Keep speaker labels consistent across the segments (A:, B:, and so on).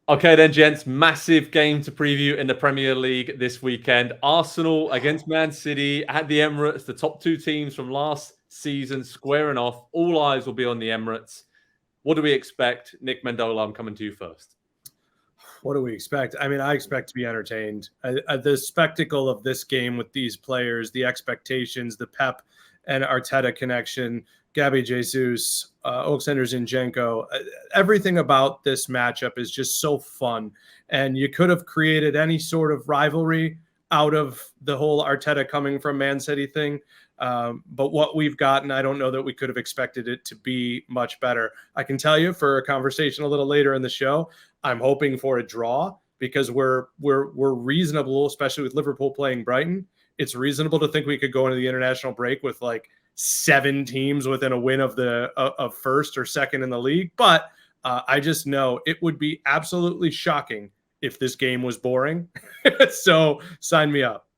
A: Okay then, gents, massive game to preview in the Premier League this weekend. Arsenal against Man City at the Emirates, the top two teams from last season squaring off. All eyes will be on the Emirates. What do we expect? Nick Mendola, I'm coming to you first.
B: What do we expect? I mean, I expect to be entertained. The spectacle of this game with these players, the expectations, the Pep and Arteta connection, Gabby Jesus, Oleksandr Zinchenko, everything about this matchup is just so fun. And you could have created any sort of rivalry out of the whole Arteta coming from Man City thing. But what we've gotten, I don't know that we could have expected it to be much better. I can tell you for a conversation a little later in the show, I'm hoping for a draw because we're reasonable, especially with Liverpool playing Brighton. It's reasonable to think we could go into the international break with like 7 teams within a win of first or second in the league. But I just know it would be absolutely shocking if this game was boring. So sign me up.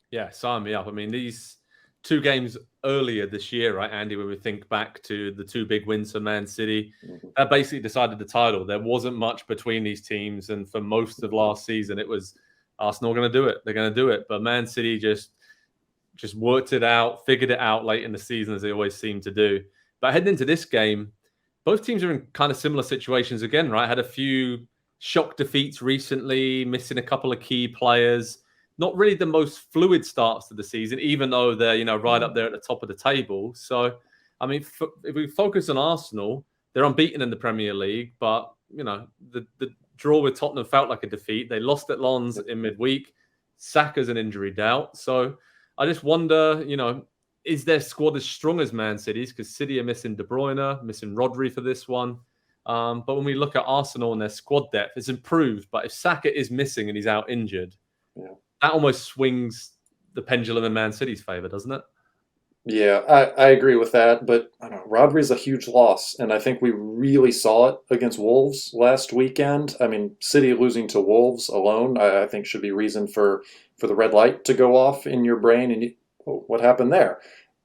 A: Yeah, sign me up. I mean, these 2 games earlier this year, right, Andy, when we think back to the 2 big wins for Man City, that basically decided the title. There wasn't much between these teams. And for most of last season, it was Arsenal going to do it. They're going to do it. But Man City just worked it out, figured it out late in the season, as they always seem to do. But heading into this game, both teams are in kind of similar situations again, right? Had a few shock defeats recently, missing a couple of key players. Not really the most fluid starts to the season, even though they're, right up there at the top of the table. So, I mean, if we focus on Arsenal, they're unbeaten in the Premier League, but, the draw with Tottenham felt like a defeat. They lost at Lens in midweek. Saka's an injury doubt. So I just wonder, is their squad as strong as Man City's? Because City are missing De Bruyne, missing Rodri for this one. But when we look at Arsenal and their squad depth, it's improved. But if Saka is missing and he's out injured, that almost swings the pendulum in Man City's favour, doesn't it?
C: Yeah, I agree with that, but I don't know, Rodri's a huge loss, and I think we really saw it against Wolves last weekend. I mean, City losing to Wolves alone, I think should be reason for the red light to go off in your brain. And what happened there?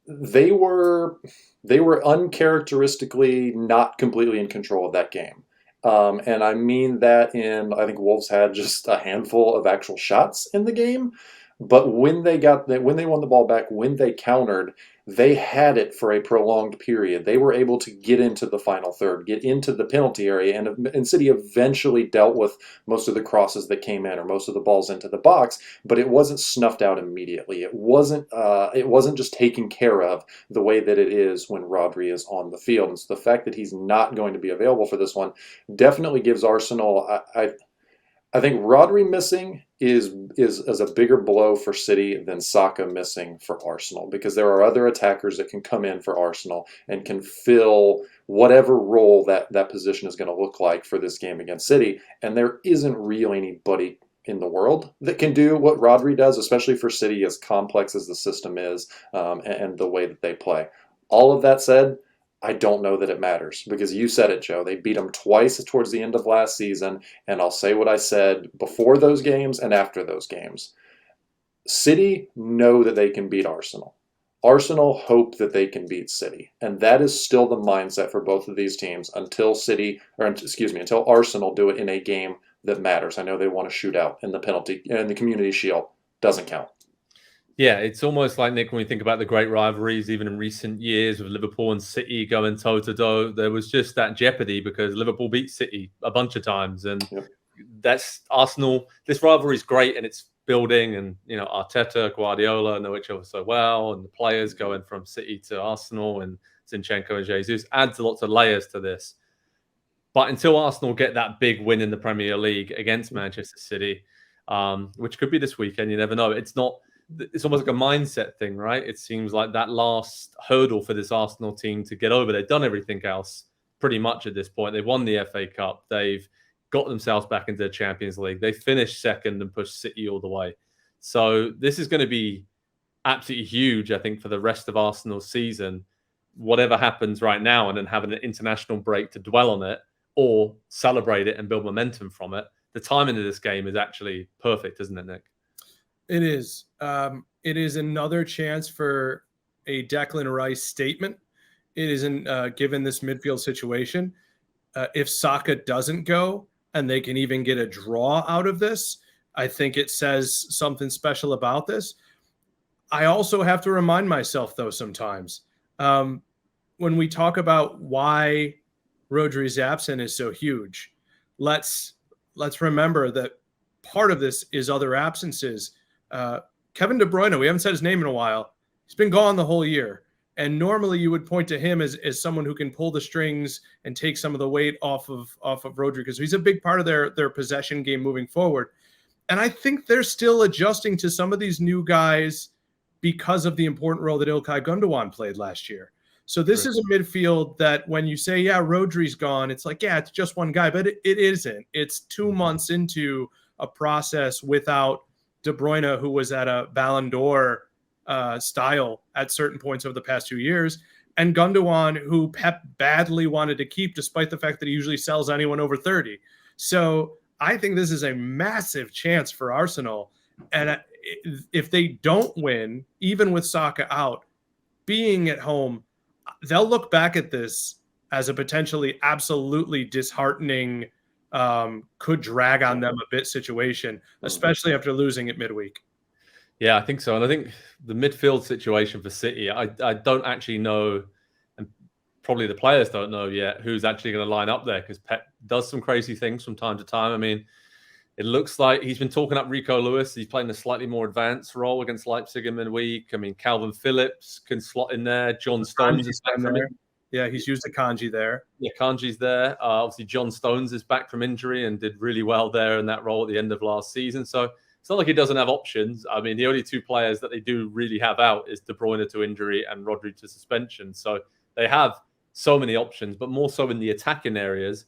C: They were uncharacteristically not completely in control of that game. And I mean that I think Wolves had just a handful of actual shots in the game. But when they won the ball back, when they countered, they had it for a prolonged period. They were able to get into the final third, get into the penalty area, and City eventually dealt with most of the crosses that came in or most of the balls into the box. But it wasn't snuffed out immediately. It wasn't just taken care of the way that it is when Rodri is on the field. And so the fact that he's not going to be available for this one definitely gives Arsenal. I think Rodri missing is a bigger blow for City than Saka missing for Arsenal, because there are other attackers that can come in for Arsenal and can fill whatever role that position is going to look like for this game against City. And there isn't really anybody in the world that can do what Rodri does, especially for City, as complex as the system is and the way that they play. All of that said, I don't know that it matters, because you said it, Joe. They beat them twice towards the end of last season, and I'll say what I said before those games and after those games. City know that they can beat Arsenal. Arsenal hope that they can beat City, and that is still the mindset for both of these teams until Arsenal do it in a game that matters. I know they want to shoot out in the Community Shield. Doesn't count.
A: Yeah, it's almost like, Nick, when we think about the great rivalries, even in recent years with Liverpool and City going toe-to-toe, there was just that jeopardy because Liverpool beat City a bunch of times. And that's Arsenal. This rivalry is great and it's building. And, Arteta, Guardiola know each other so well. And the players going from City to Arsenal and Zinchenko and Jesus adds lots of layers to this. But until Arsenal get that big win in the Premier League against Manchester City, which could be this weekend, you never know. It's almost like a mindset thing, right? It seems like that last hurdle for this Arsenal team to get over. They've done everything else pretty much at this point. They've won the FA Cup. They've got themselves back into the Champions League. They finished second and pushed City all the way. So this is going to be absolutely huge, I think, for the rest of Arsenal's season. Whatever happens right now, and then having an international break to dwell on it or celebrate it and build momentum from it. The timing of this game is actually perfect, isn't it, Nick?
B: It is. It is another chance for a Declan Rice statement. It isn't given this midfield situation. If Saka doesn't go, and they can even get a draw out of this, I think it says something special about this. I also have to remind myself, though, sometimes when we talk about why Rodri's absence is so huge, let's remember that part of this is other absences. Kevin De Bruyne, we haven't said his name in a while. He's been gone the whole year. And normally you would point to him as someone who can pull the strings and take some of the weight off of Rodri, because he's a big part of their possession game moving forward. And I think they're still adjusting to some of these new guys because of the important role that Ilkay Gundogan played last year. So this is a midfield that when you say, yeah, Rodri's gone, it's like, yeah, it's just one guy, but it isn't. It's 2 months into a process without De Bruyne, who was at a Ballon d'Or style at certain points over the past 2 years, and Gundogan, who Pep badly wanted to keep, despite the fact that he usually sells anyone over 30. So I think this is a massive chance for Arsenal. And if they don't win, even with Saka out, being at home, they'll look back at this as a potentially absolutely disheartening, could drag on them a bit situation, especially after losing at midweek.
A: Yeah, I think so. And I think the midfield situation for City, I don't actually know, and probably the players don't know yet, who's actually going to line up there, because Pep does some crazy things from time to time. I mean, it looks like he's been talking up Rico Lewis. He's playing a slightly more advanced role against Leipzig in midweek. I mean, Calvin Phillips can slot in there. John Stones is back from it.
B: Yeah, he's used Akanji there.
A: Yeah, Kanji's there. Obviously, John Stones is back from injury and did really well there in that role at the end of last season. So it's not like he doesn't have options. I mean, the only two players that they do really have out is De Bruyne to injury and Rodri to suspension. So they have so many options, but more so in the attacking areas.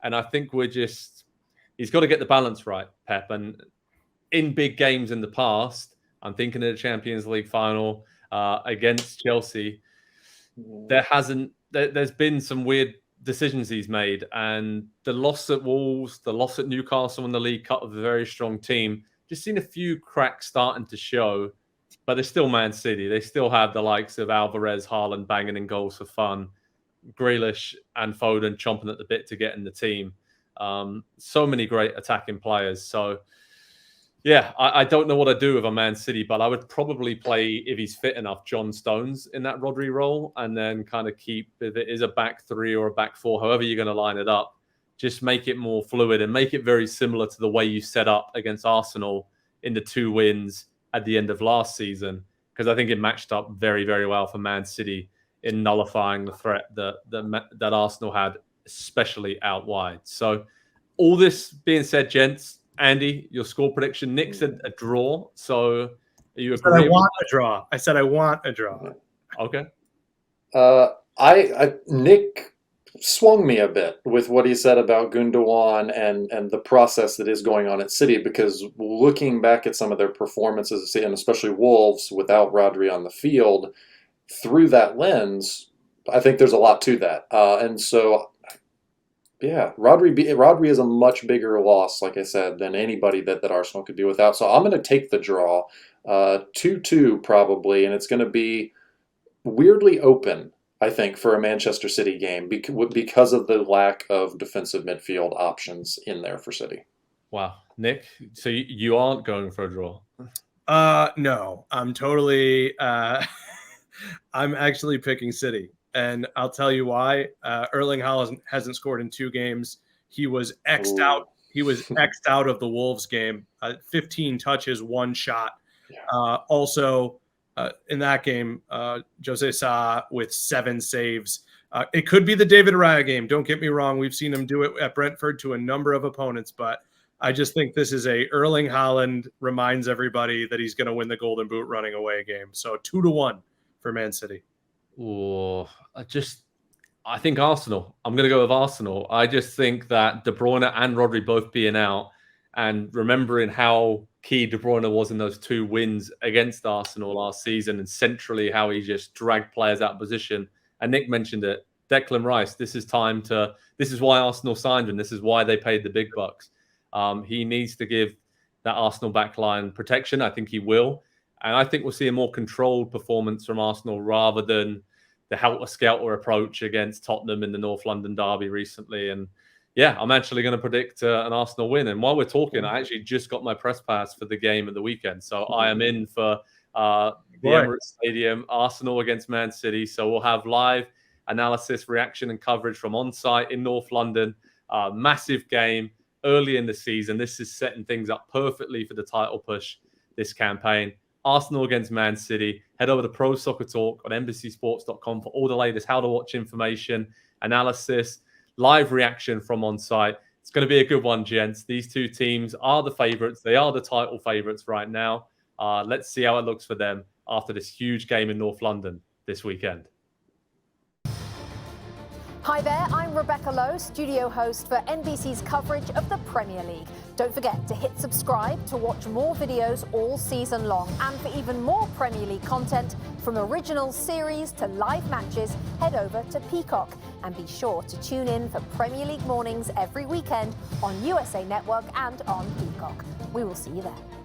A: And I think he's got to get the balance right, Pep. And in big games in the past, I'm thinking of the Champions League final against Chelsea, there's been some weird decisions he's made. And the loss at Wolves, the loss at Newcastle in the League Cup of a very strong team, just seen a few cracks starting to show. But they're still Man City. They still have the likes of Alvarez, Haaland banging in goals for fun, Grealish and Foden chomping at the bit to get in the team. So many great attacking players. So, yeah, I don't know what I'd do with a Man City, but I would probably play, if he's fit enough, John Stones in that Rodri role, and then kind of keep, if it is a back three or a back four, however you're going to line it up, just make it more fluid and make it very similar to the way you set up against Arsenal in the 2 wins at the end of last season, because I think it matched up very, very well for Man City in nullifying the threat that Arsenal had, especially out wide. So all this being said, gents, Andy, your score prediction. Nick said a draw. So are you agreeing?
B: I want a draw. I said I want a draw.
A: Okay.
C: Nick swung me a bit with what he said about Gundogan and the process that is going on at City, because looking back at some of their performances, and especially Wolves without Rodri on the field, through that lens, I think there's a lot to that. And so, yeah, Rodri is a much bigger loss, like I said, than anybody that Arsenal could do without. So I'm going to take the draw, 2-2 probably, and it's going to be weirdly open, I think, for a Manchester City game because of the lack of defensive midfield options in there for City.
A: Wow. Nick, so you aren't going for a draw?
B: No, I'm totally I'm actually picking City. And I'll tell you why. Erling Haaland hasn't scored in 2 games. He was X'd out. He was X'd out of the Wolves game. 15 touches, 1 shot. Yeah. Also, in that game, Jose Sa with 7 saves. It could be the David Raya game. Don't get me wrong. We've seen him do it at Brentford to a number of opponents, but I just think this is a Erling Haaland reminds everybody that he's going to win the Golden Boot running away game. So 2-1 for Man City.
A: Oh, I think Arsenal. I'm going to go with Arsenal. I just think that De Bruyne and Rodri both being out, and remembering how key De Bruyne was in those 2 wins against Arsenal last season, and centrally how he just dragged players out of position. And Nick mentioned it. Declan Rice, this is why Arsenal signed him. This is why they paid the big bucks. He needs to give that Arsenal backline protection. I think he will. And I think we'll see a more controlled performance from Arsenal rather than the helter-skelter approach against Tottenham in the North London derby recently. And Yeah, I'm actually going to predict an Arsenal win. And while we're talking, I actually just got my press pass for the game at the weekend. So I am in for the Emirates Stadium, Arsenal against Man City. So we'll have live analysis, reaction, and coverage from on-site in North London. Massive game early in the season. This is setting things up perfectly for the title push this campaign. Arsenal against Man City. Head over to Pro Soccer Talk on NBCSports.com for all the latest how to watch information, analysis, live reaction from on site. It's going to be a good one, gents. These two teams are the favorites. They are the title favorites right now. Let's see how it looks for them after this huge game in North London this weekend.
D: Hi there, I'm Rebecca Lowe, studio host for NBC's coverage of the Premier League. Don't forget to hit subscribe to watch more videos all season long. And for even more Premier League content, from original series to live matches, head over to Peacock. And be sure to tune in for Premier League mornings every weekend on USA Network and on Peacock. We will see you there.